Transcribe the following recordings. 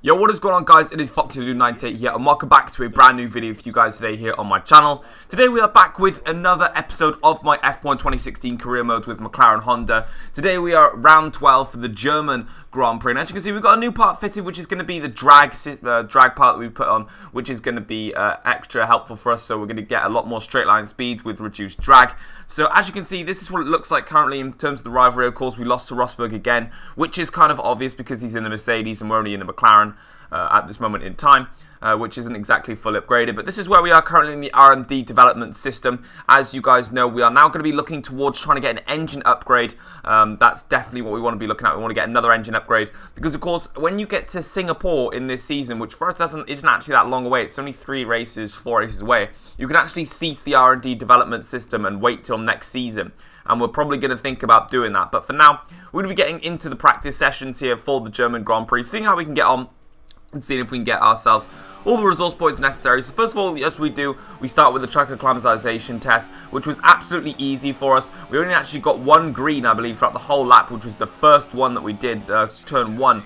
Yo, what is going on, guys? It is Foxy98 here, and welcome back to a brand new video for you guys today here on my channel. Today we are back with another episode of my F1 2016 career mode with McLaren Honda. Today we are round 12 for the German Grand Prix, and as you can see, we've got a new part fitted, which is going to be the drag part that we put on, which is going to be extra helpful for us. So we're going to get a lot more straight line speeds with reduced drag. So as you can see, this is what it looks like currently in terms of the rivalry. Of course, we lost to Rosberg again, which is kind of obvious because he's in a Mercedes and we're only in a McLaren at this moment in time, which isn't exactly fully upgraded. But this is where we are currently in the R&D development system. As you guys know, we are now going to be looking towards trying to get an engine upgrade. That's definitely what we want to be looking at. We want to get another engine upgrade because, of course, when you get to Singapore in this season, which for us isn't actually that long away, it's only 4 races away, you can actually cease the R&D development system and wait till next season. And we're probably going to think about doing that. But for now, we're going to be getting into the practice sessions here for the German Grand Prix, seeing how we can get on and seeing if we can get ourselves all the resource points necessary. So first of all, as we do, we start with the track acclimatization test, which was absolutely easy for us. We only actually got 1 green, I believe, throughout the whole lap, which was the first one that we did, turn 1.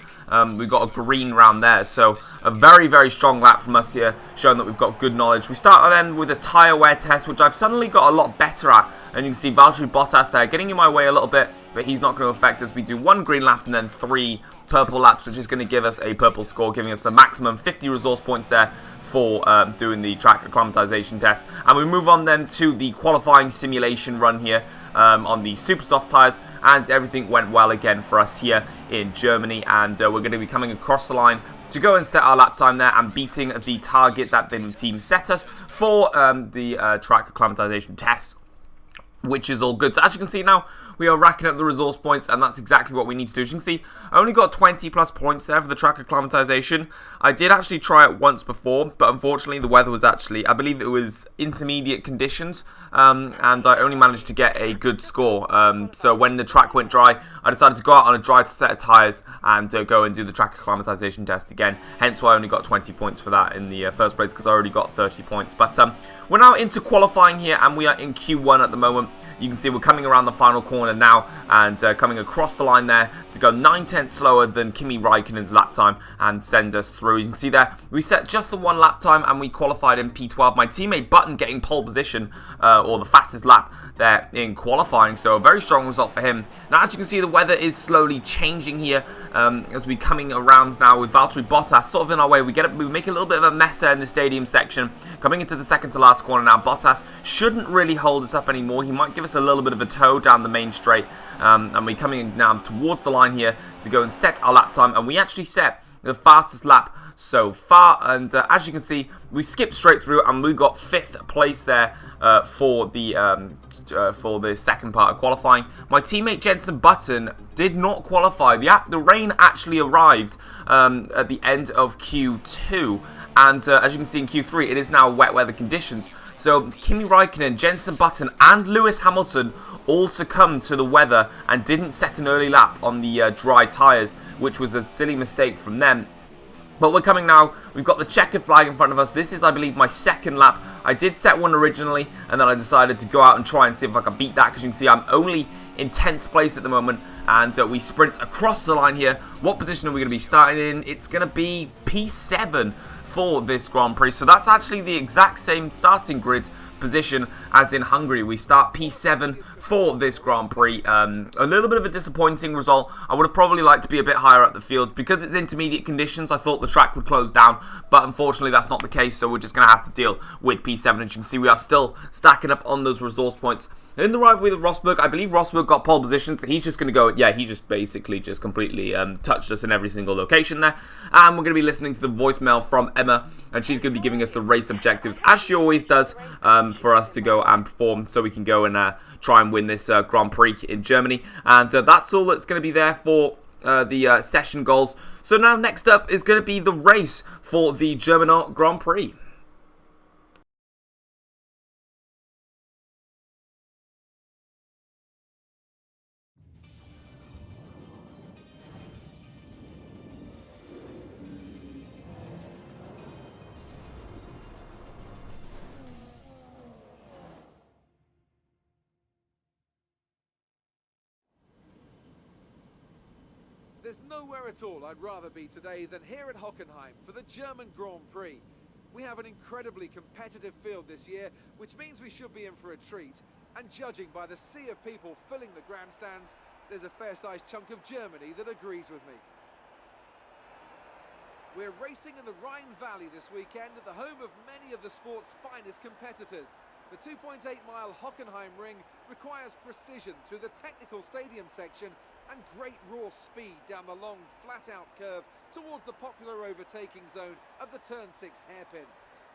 We got a green round there, so a very, very strong lap from us here, showing that we've got good knowledge. We start then with a tyre wear test, which I've suddenly got a lot better at, and you can see Valtteri Bottas there getting in my way a little bit, but he's not going to affect us. We do 1 green lap and then 3 purple laps, which is going to give us a purple score, giving us the maximum 50 resource points there for doing the track acclimatization test. And we move on then to the qualifying simulation run here on the super soft tyres, and everything went well again for us here in Germany, and we're going to be coming across the line to go and set our lap time there and beating the target that the team set us for the track acclimatization test, which is all good. So as you can see now, we are racking up the resource points, and that's exactly what we need to do. As you can see, I only got 20 plus points there for the track acclimatization. I did actually try it once before, but unfortunately the weather was actually, I believe it was intermediate conditions, and I only managed to get a good score. So when the track went dry, I decided to go out on a dry set of tyres and go and do the track acclimatization test again. Hence why I only got 20 points for that in the first place, because I already got 30 points. But we're now into qualifying here, and we are in Q1 at the moment. You can see we're coming around the final corner now and coming across the line there to go 9/10 slower than Kimi Raikkonen's lap time and send us through. You can see there, we set just the 1 lap time and we qualified in P12. My teammate Button getting pole position, or the fastest lap there in qualifying, so a very strong result for him. Now, as you can see, the weather is slowly changing here as we're coming around now with Valtteri Bottas sort of in our way. We make a little bit of a mess there in the stadium section. Coming into the second to last corner now, Bottas shouldn't really hold us up anymore. He might give us a little bit of a tow down the main straight, and we're coming now towards the line here to go and set our lap time, and we actually set the fastest lap so far, and as you can see, we skipped straight through and we got 5th place there for the second part of qualifying. My teammate Jenson Button did not qualify. The rain actually arrived at the end of Q2, and as you can see in Q3, it is now wet weather conditions. So Kimi Raikkonen, Jenson Button and Lewis Hamilton all succumbed to the weather and didn't set an early lap on the dry tyres, which was a silly mistake from them. But we're coming now, we've got the checkered flag in front of us. This is, I believe, my 2nd lap. I did set one originally, and then I decided to go out and try and see if I could beat that, because you can see I'm only in 10th place at the moment, and we sprint across the line here. What position are we going to be starting in? It's going to be P7 for this Grand Prix, so that's actually the exact same starting grid position as in Hungary. We start P7 for this Grand Prix. A little bit of a disappointing result. I would have probably liked to be a bit higher up the field. Because it's intermediate conditions, I thought the track would close down, but unfortunately that's not the case, so we're just going to have to deal with P7. As you can see, we are still stacking up on those resource points. In the rivalry with Rosberg, I believe Rosberg got pole position, so he's just going to go, yeah, he just basically just completely touched us in every single location there. And we're going to be listening to the voicemail from Emma, and she's going to be giving us the race objectives, as she always does, for us to go and perform, so we can go and try and win this Grand Prix in Germany. And that's all that's going to be there for the session goals. So now next up is going to be the race for the German Grand Prix. there's nowhere at all I'd rather be today than here at Hockenheim for the German Grand Prix. We have an incredibly competitive field this year, which means we should be in for a treat. And judging by the sea of people filling the grandstands, there's a fair-sized chunk of Germany that agrees with me. We're racing in the Rhine Valley this weekend at the home of many of the sport's finest competitors. The 2.8-mile Hockenheim ring requires precision through the technical stadium section and great raw speed down the long, flat-out curve towards the popular overtaking zone of the Turn 6 hairpin.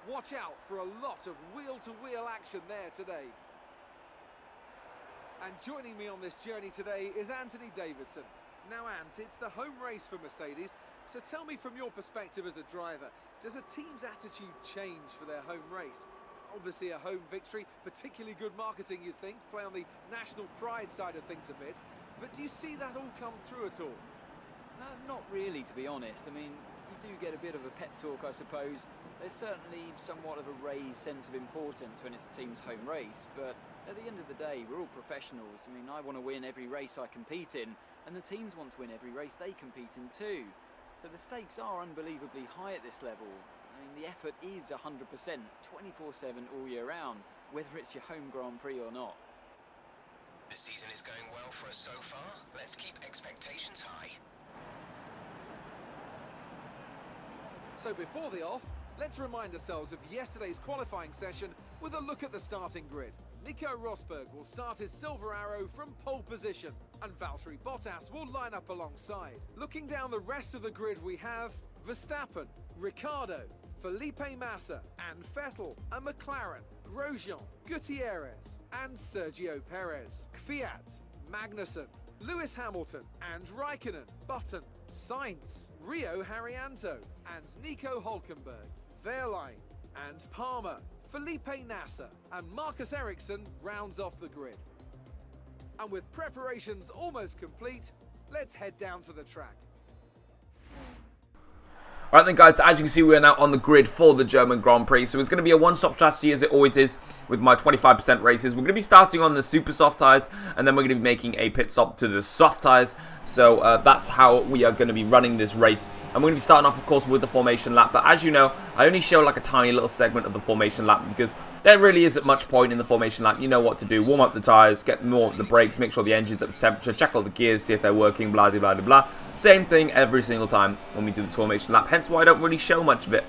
Watch out for a lot of wheel-to-wheel action there today. And joining me on this journey today is Anthony Davidson. Now, Ant, it's the home race for Mercedes, so tell me from your perspective as a driver, does a team's attitude change for their home race? Obviously a home victory, particularly good marketing, you think, play on the national pride side of things a bit, but do you see that all come through at all? No, not really, to be honest. I mean, you do get a bit of a pep talk, I suppose. There's certainly somewhat of a raised sense of importance when it's the team's home race, but at the end of the day, we're all professionals. I mean, I want to win every race I compete in, and the teams want to win every race they compete in too. So the stakes are unbelievably high at this level. I mean, the effort is 100%, 24/7 all year round, whether it's your home Grand Prix or not. The season is going well for us so far. Let's keep expectations high. So before the off, let's remind ourselves of yesterday's qualifying session with a look at the starting grid. Nico Rosberg will start his silver arrow from pole position, and Valtteri Bottas will line up alongside. Looking down the rest of the grid, we have Verstappen, Ricciardo, Felipe Massa and Vettel, and McLaren, Grosjean, Gutierrez and Sergio Perez, Kvyat, Magnussen, Lewis Hamilton and Raikkonen, Button, Sainz, Rio Haryanto and Nico Hülkenberg, Wehrlein and Palmer, Felipe Nasser and Marcus Ericsson rounds off the grid. And with preparations almost complete, let's head down to the track. Alright then guys, as you can see we are now on the grid for the German Grand Prix, so it's going to be a one-stop strategy as it always is with my 25% races. We're going to be starting on the super soft tyres and then we're going to be making a pit stop to the soft tyres, so that's how we are going to be running this race. And we're going to be starting off of course with the formation lap, but as you know, I only show like a tiny little segment of the formation lap because there really isn't much point in the formation lap. You know what to do, warm up the tyres, get more of the brakes, make sure the engine's at the temperature, check all the gears, see if they're working, blah blah blah blah. Same thing every single time when we do this formation lap, hence why I don't really show much of it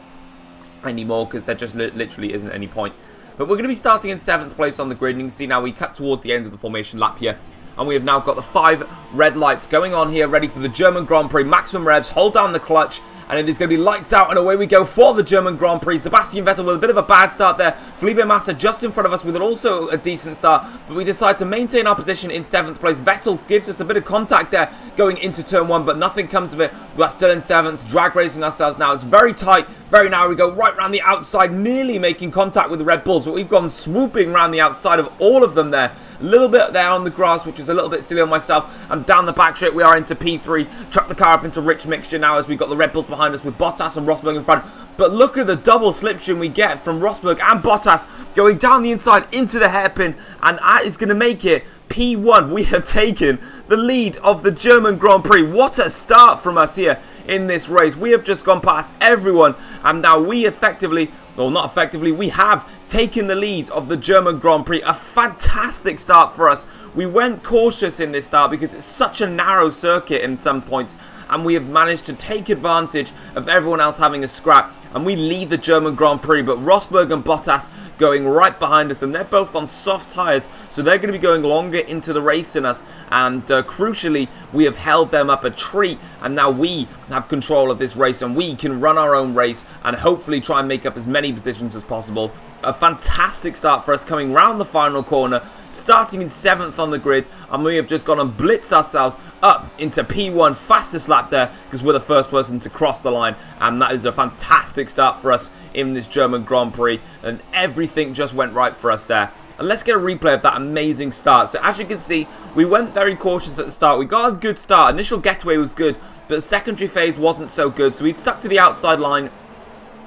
anymore, because there just literally isn't any point. But we're going to be starting in 7th place on the grid, and you can see now we cut towards the end of the formation lap here, and we have now got the 5 red lights going on here, ready for the German Grand Prix. Maximum revs, hold down the clutch, and it is going to be lights out, and away we go for the German Grand Prix. Sebastian Vettel with a bit of a bad start there. Felipe Massa just in front of us with also a decent start, but we decide to maintain our position in 7th place. Vettel gives us a bit of contact there going into turn 1, but nothing comes of it. We're still in 7th, drag racing ourselves now. It's very tight, very narrow. We go right around the outside, nearly making contact with the Red Bulls, but we've gone swooping around the outside of all of them there. A little bit there on the grass, which is a little bit silly on myself. And down the back straight, we are into P3. Chuck the car up into rich mixture now as we've got the Red Bulls behind us with Bottas and Rosberg in front. But look at the double slipstream we get from Rosberg and Bottas going down the inside into the hairpin. And that is going to make it P1. We have taken the lead of the German Grand Prix. What a start from us here in this race. We have just gone past everyone. And now we effectively, well not effectively, we have taken the lead of the German Grand Prix. A fantastic start for us. We went cautious in this start because it's such a narrow circuit in some points, and we have managed to take advantage of everyone else having a scrap, and we lead the German Grand Prix. But Rosberg and Bottas going right behind us, and they're both on soft tyres, so they're going to be going longer into the race than us, and crucially we have held them up a treat, and now we have control of this race and we can run our own race and hopefully try and make up as many positions as possible. A fantastic start for us coming round the final corner, starting in 7th on the grid, and we have just gone and blitzed ourselves up into P1, fastest lap there, because we're the first person to cross the line, and that is a fantastic start for us in this German Grand Prix, and everything just went right for us there. And let's get a replay of that amazing start. So as you can see, we went very cautious at the start. We got a good start. Initial getaway was good, but the secondary phase wasn't so good, so we stuck to the outside line,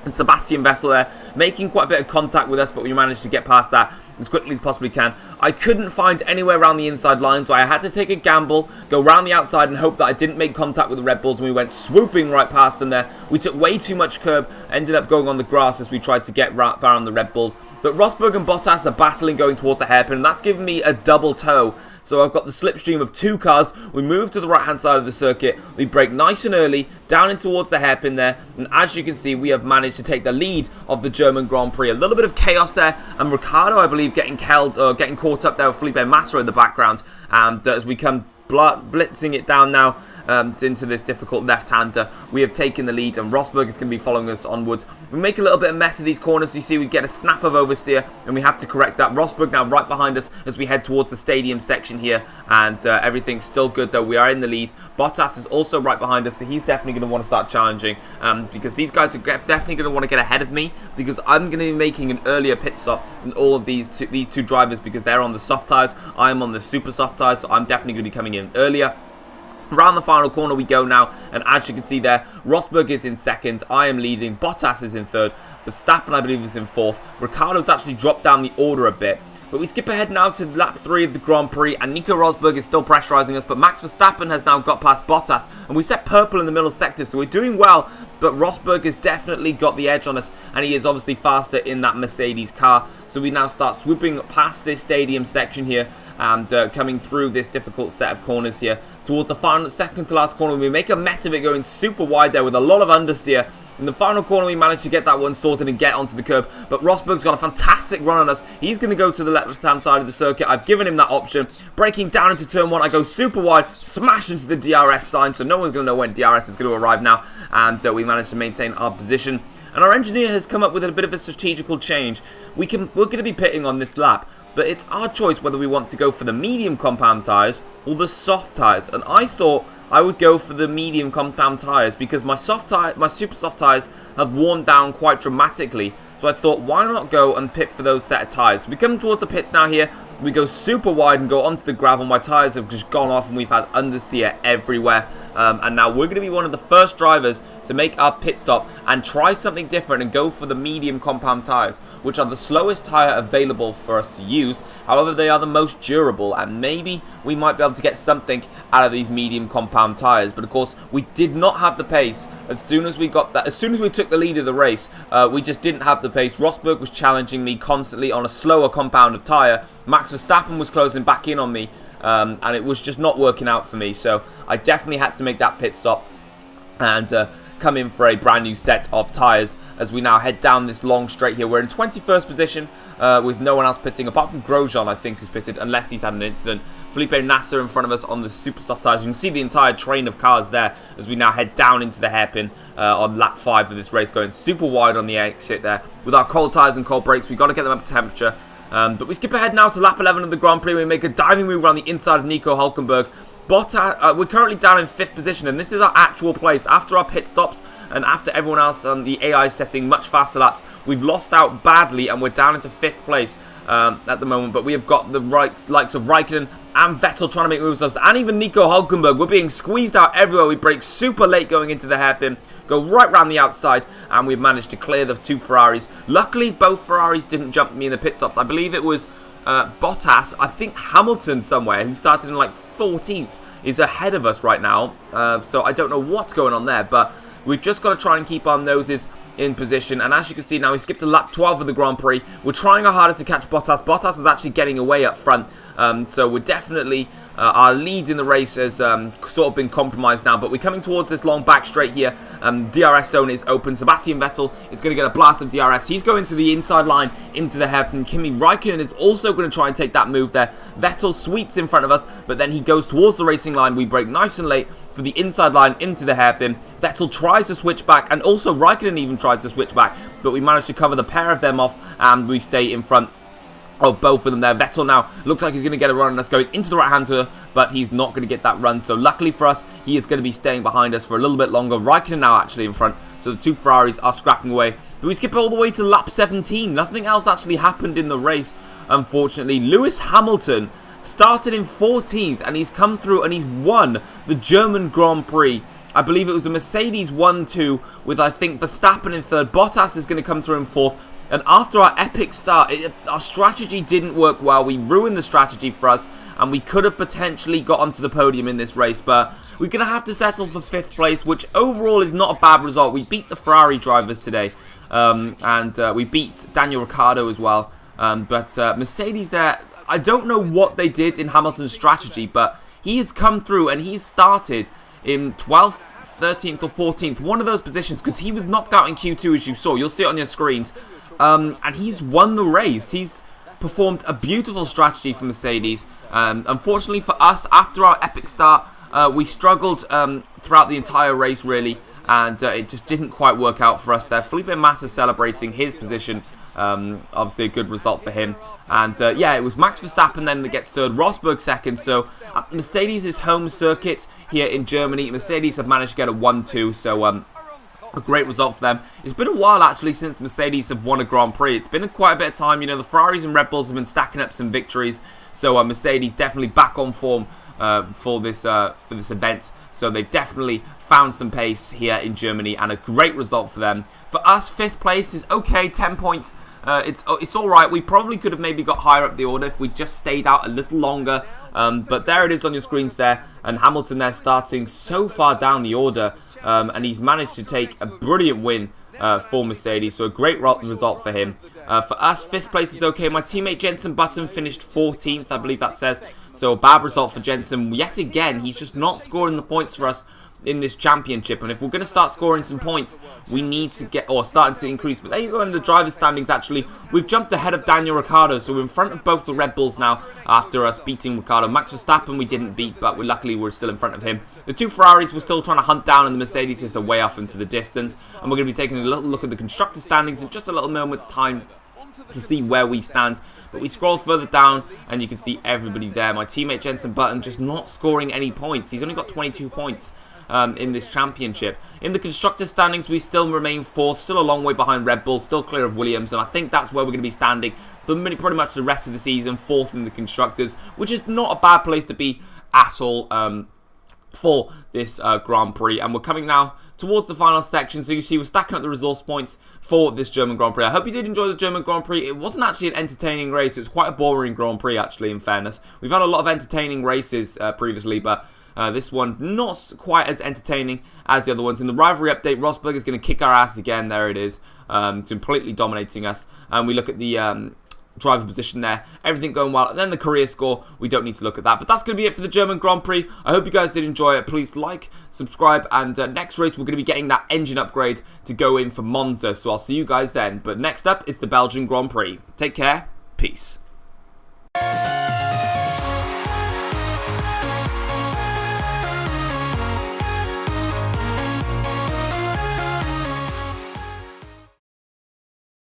and Sebastian Vettel there making quite a bit of contact with us, but we managed to get past that as quickly as possibly can I couldn't find anywhere around the inside line, so I had to take a gamble, go around the outside and hope that I didn't make contact with the Red Bulls, and we went swooping right past them there. We took way too much curb, ended up going on the grass as we tried to get around the Red Bulls. But Rosberg and Bottas are battling going towards the hairpin, and that's given me a double toe. So I've got the slipstream of 2 cars. We move to the right hand side of the circuit. We brake nice and early down in towards the hairpin there. And as you can see, we have managed to take the lead of the German Grand Prix. A little bit of chaos there. And Ricciardo, I believe, getting caught up there with Felipe Massa in the background. And as we come blitzing it down now into this difficult left-hander, we have taken the lead, and Rosberg is going to be following us onwards. We make a little bit of mess of these corners. You see we get a snap of oversteer, and we have to correct that. Rosberg now right behind us as we head towards the stadium section here, and everything's still good though. We are in the lead. Bottas is also right behind us, so he's definitely going to want to start challenging, because these guys are definitely going to want to get ahead of me, because I'm going to be making an earlier pit stop than all of these two drivers, because they're on the soft tyres. I'm on the super soft tyres, so I'm definitely going to be coming in earlier. Around the final corner we go now, and as you can see there, Rosberg is in second, I am leading, Bottas is in third, Verstappen I believe is in fourth, Ricciardo's actually dropped down the order a bit. But we skip ahead now to lap 3 of the Grand Prix, and Nico Rosberg is still pressurising us, but Max Verstappen has now got past Bottas, and we set purple in the middle sector, so we're doing well, but Rosberg has definitely got the edge on us, and he is obviously faster in that Mercedes car. So we now start swooping past this stadium section here, and coming through this difficult set of corners here. Towards the final, second to last corner, we make a mess of it going super wide there with a lot of understeer. In the final corner, we managed to get that one sorted and get onto the curb. But Rosberg's got a fantastic run on us. He's going to go to the left-hand side of the circuit. I've given him that option. Braking down into turn 1, I go super wide, smash into the DRS sign. So no one's going to know when DRS is going to arrive now. And we managed to maintain our position. And our engineer has come up with a bit of a strategical change. We're going to be pitting on this lap, but it's our choice whether we want to go for the medium compound tyres or the soft tyres. And I thought I would go for the medium compound tyres because my super soft tyres have worn down quite dramatically. So I thought, why not go and pit for those set of tyres? We come towards the pits now here. We go super wide and go onto the gravel. My tyres have just gone off and we've had understeer everywhere. And now we're going to be one of the first drivers to make our pit stop and try something different and go for the medium compound tyres, which are the slowest tyre available for us to use. However, they are the most durable, and maybe we might be able to get something out of these medium compound tyres. But of course, we did not have the pace. As soon as we got that, as soon as we took the lead of the race, we just didn't have the pace. Rosberg was challenging me constantly on a slower compound of tyre. Max Verstappen was closing back in on me, and it was just not working out for me. So I definitely had to make that pit stop and come in for a brand new set of tyres as we now head down this long straight here. We're in 21st position with no one else pitting, apart from Grosjean, I think, who's pitted, unless he's had an incident. Felipe Massa in front of us on the super soft tyres. You can see the entire train of cars there as we now head down into the hairpin on lap 5 of this race, going super wide on the exit there. With our cold tyres and cold brakes, we've got to get them up to temperature. But we skip ahead now to lap 11 of the Grand Prix. We make a diving move around the inside of Nico Hülkenberg. Bottas, we're currently down in 5th position, and this is our actual place. After our pit stops and after everyone else on the AI setting much faster laps, we've lost out badly and we're down into 5th place at the moment. But we have got the likes of Raikkonen and Vettel trying to make moves on us, and even Nico Hülkenberg. We're being squeezed out everywhere. We brake super late going into the hairpin, go right round the outside, and we've managed to clear the 2 Ferraris. Luckily, both Ferraris didn't jump me in the pit stops. I believe it was Bottas, I think Hamilton somewhere, who started in like 14th, is ahead of us right now. So I don't know what's going on there, but we've just got to try and keep our noses in position. And as you can see now, we skipped to lap 12 of the Grand Prix. We're trying our hardest to catch Bottas. Bottas is actually getting away up front. So we're definitely, our lead in the race has sort of been compromised now. But we're coming towards this long back straight here. DRS zone is open. Sebastian Vettel is going to get a blast of DRS. He's going to the inside line into the hairpin. Kimi Raikkonen is also going to try and take that move there. Vettel sweeps in front of us, but then he goes towards the racing line. We brake nice and late for the inside line into the hairpin. Vettel tries to switch back, and also Raikkonen even tries to switch back, but we managed to cover the pair of them off, and we stay in front of both of them there. Vettel now looks like he's going to get a run on us going into the right-hand turn, but he's not going to get that run. So luckily for us, he is going to be staying behind us for a little bit longer. Raikkonen now actually in front, so the 2 Ferraris are scrapping away. But we skip all the way to lap 17. Nothing else actually happened in the race, unfortunately. Lewis Hamilton started in 14th, and he's come through and he's won the German Grand Prix. I believe it was a Mercedes 1-2 with, I think, Verstappen in 3rd. Bottas is going to come through in 4th. And after our epic start, our strategy didn't work well. We ruined the strategy for us, and we could have potentially got onto the podium in this race, but we're going to have to settle for 5th place, which overall is not a bad result. We beat the Ferrari drivers today, and we beat Daniel Ricciardo as well. But Mercedes there, I don't know what they did in Hamilton's strategy, but he has come through and he's started in 12th, 13th or 14th, one of those positions, because he was knocked out in Q2 as you saw. You'll see it on your screens. And he's won the race. He's performed a beautiful strategy for Mercedes. Unfortunately for us, after our epic start, we struggled throughout the entire race, really, and it just didn't quite work out for us there. Felipe Massa celebrating his position. Obviously a good result for him. And yeah, it was Max Verstappen then that gets 3rd, Rosberg 2nd. So Mercedes' home circuit here in Germany, Mercedes have managed to get a 1-2. So a great result for them. It's been a while actually since Mercedes have won a Grand Prix. It's been quite a bit of time. You know, the Ferraris and Red Bulls have been stacking up some victories. So Mercedes definitely back on form for this event. So they've definitely found some pace here in Germany, and a great result for them. For us, 5th place is okay, 10 points. It's all right. We probably could have maybe got higher up the order if we just stayed out a little longer. But there it is on your screens there, and Hamilton there starting so far down the order, and he's managed to take a brilliant win for Mercedes. So a great result for him. For us, 5th place is okay. My teammate Jenson Button finished 14th, I believe that says. So a bad result for Jenson. Yet again, he's just not scoring the points for us in this championship, and if we're going to start scoring some points, we need to get, or starting to increase. But there you go in the driver's standings. Actually, we've jumped ahead of Daniel Ricciardo, so we're in front of both the Red Bulls now after us beating Ricciardo. Max Verstappen we didn't beat, but luckily we're still in front of him. The 2 Ferraris we're still trying to hunt down, and the Mercedes is way off into the distance. And we're going to be taking a little look at the constructor standings in just a little moment's time to see where we stand. But we scroll further down and you can see everybody there. My teammate Jenson Button just not scoring any points. He's only got 22 points in this championship. In the constructor standings, we still remain 4th, still a long way behind Red Bull, still clear of Williams, and I think that's where we're going to be standing for pretty much the rest of the season, 4th in the constructors, which is not a bad place to be at all for this Grand Prix. And we're coming now towards the final section, so you see we're stacking up the resource points for this German Grand Prix. I hope you did enjoy the German Grand Prix. It wasn't actually an entertaining race. It was quite a boring Grand Prix, actually, in fairness. We've had a lot of entertaining races previously, but this one not quite as entertaining as the other ones. In the rivalry update, Rosberg is going to kick our ass again. There it is, completely dominating us. And we look at the driver position there, everything going well. And then the career score, we don't need to look at that. But that's going to be it for the German Grand Prix. I hope you guys did enjoy it. Please like, subscribe, and next race we're going to be getting that engine upgrade to go in for Monza. So I'll see you guys then. But next up is the Belgian Grand Prix. Take care. Peace.